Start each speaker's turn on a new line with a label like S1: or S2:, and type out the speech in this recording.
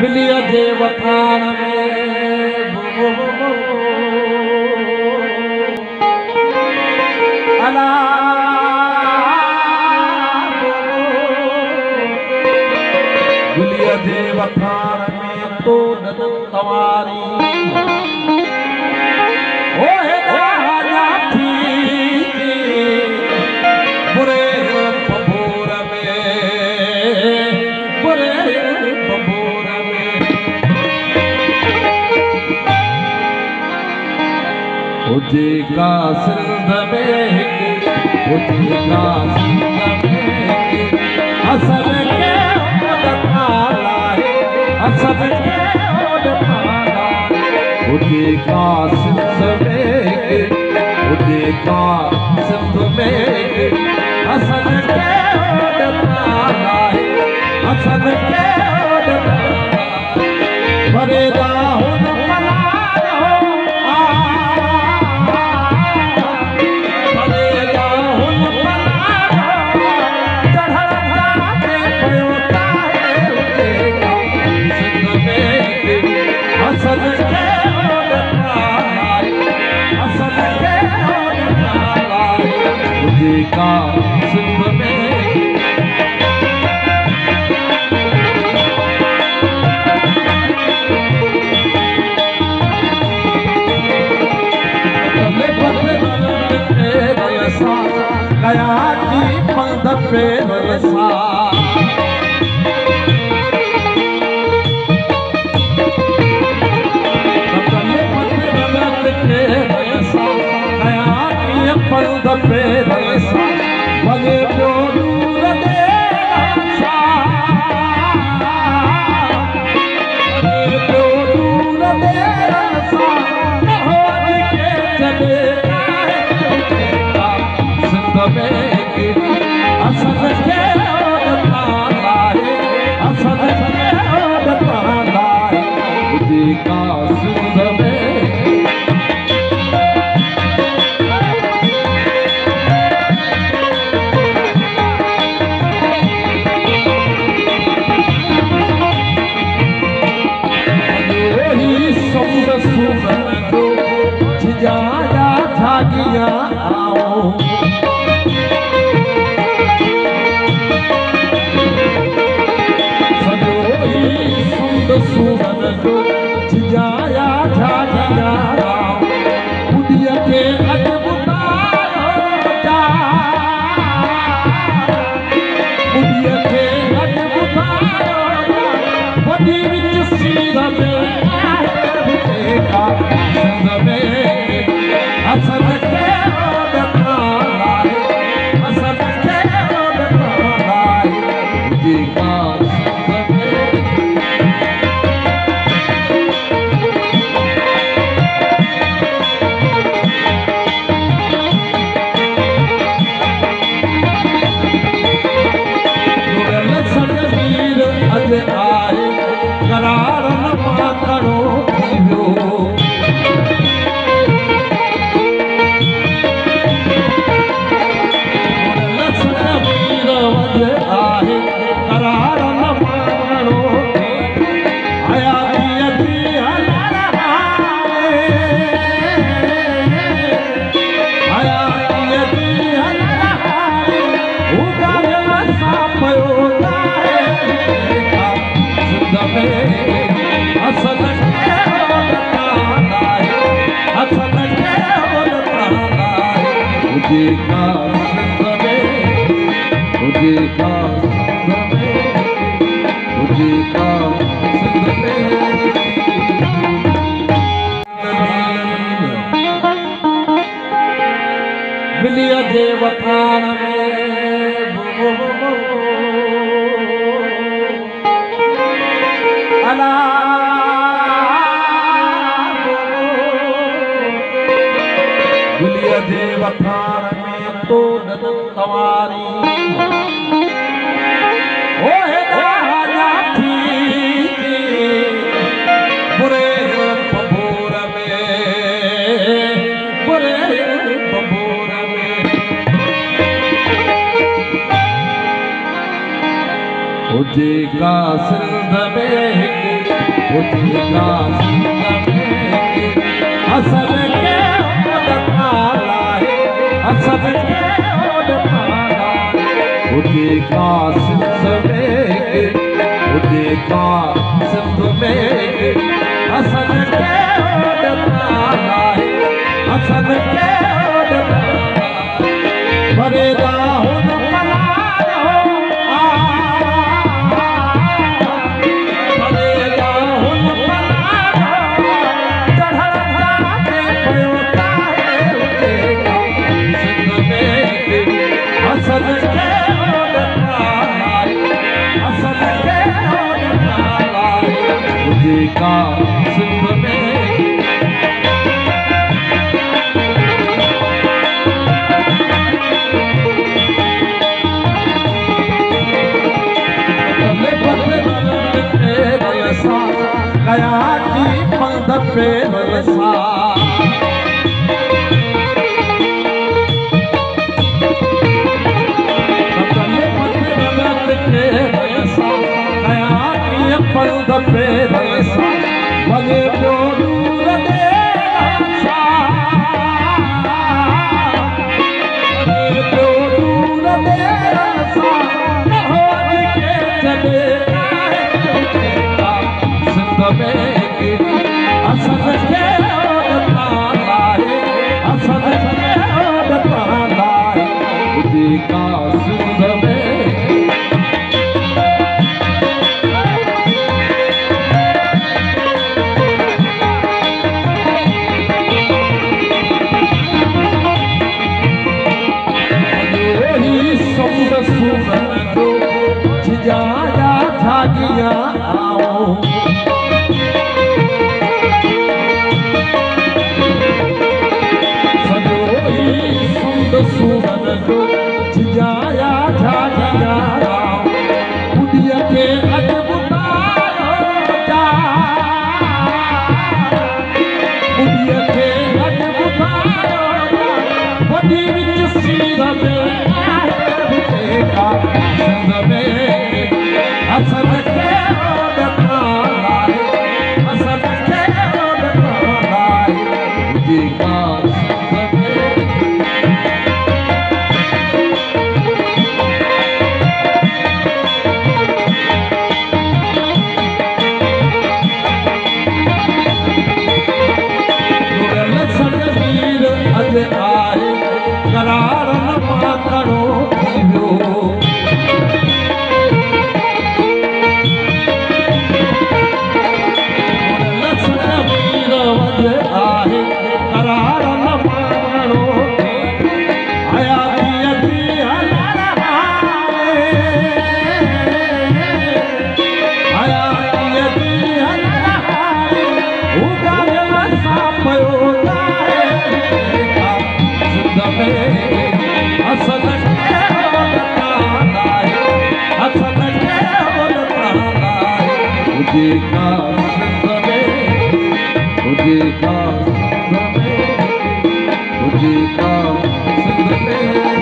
S1: विलिया जे वखाण में अला विलिया जे वखाण में तो न तवारी ओ हे राजा थी बुरे बबूर में बुरे बबूर में हुजे का सिंध में हुजे का सिंध में असल के उड़ाला है असल के उड़ाला हुजे का सिंध में हुजे का सिंध में असल के उड़ाला है असल के उड़ाला भरे राहुल का सिंध में गया की पंध पे रसा पंध पे रसा वगे पियो दूर देसा वगे पियो दूर देसा होज के चले सिंध में असल के उड़ाला है असल के उड़ाला है हुजे का सिंध में जाया जागिया आओ सजोई सुंद सुवन को जाया जागिया आओ बुढ़िया के अजबुतायो जा बुढ़िया के अजबुतायो बड़ी विच सीध में का सिंध में असल के उड़ाला है असल के उड़ाला है हुजे का सिंध में दुर्गल सजवीर अज आए करार न मातड़ो थी वियो असल के उड़ाला है असल के उड़ाला है हुजे का सिंध में हुजे का सिंध में हुजे का सिंध में विलिया जे वखाण में अला विलिया जे वखाण में तो न तवारी ओ हे राजा थी बुरे बबूर में बुरे बबूर में हुजे का सिंध में हुजे का सिंध में असल के उड़ताला असल के उड़ताला हुजे का सिंध में हुजे का सिंध में असल के उड़ताला असल के उड़ताला भरे राहुल का सिंध में गया की पंध पे रसा पंध पे रसा भले पियो दूर दे रसा भले पियो दूर दे रसा होज के चले सिंध में असल के उड़ताला असल के उड़ताला हुजे का सिंध में जाया झागिया आओ सजोई सुंद सुवन जो जाया झागिया आओ बुढ़िया के अजबुतारो जा बुढ़िया के अजबुतारो जा बड़ी विच सीधा में का सिंध में असल के उड़ताला असल के उड़ताला हुजे का सिंध में मुगल सजवीर अज आए करार न मातड़ो थी वियो हुजे का सिंध में हुजे का सिंध में हुजे का सिंध में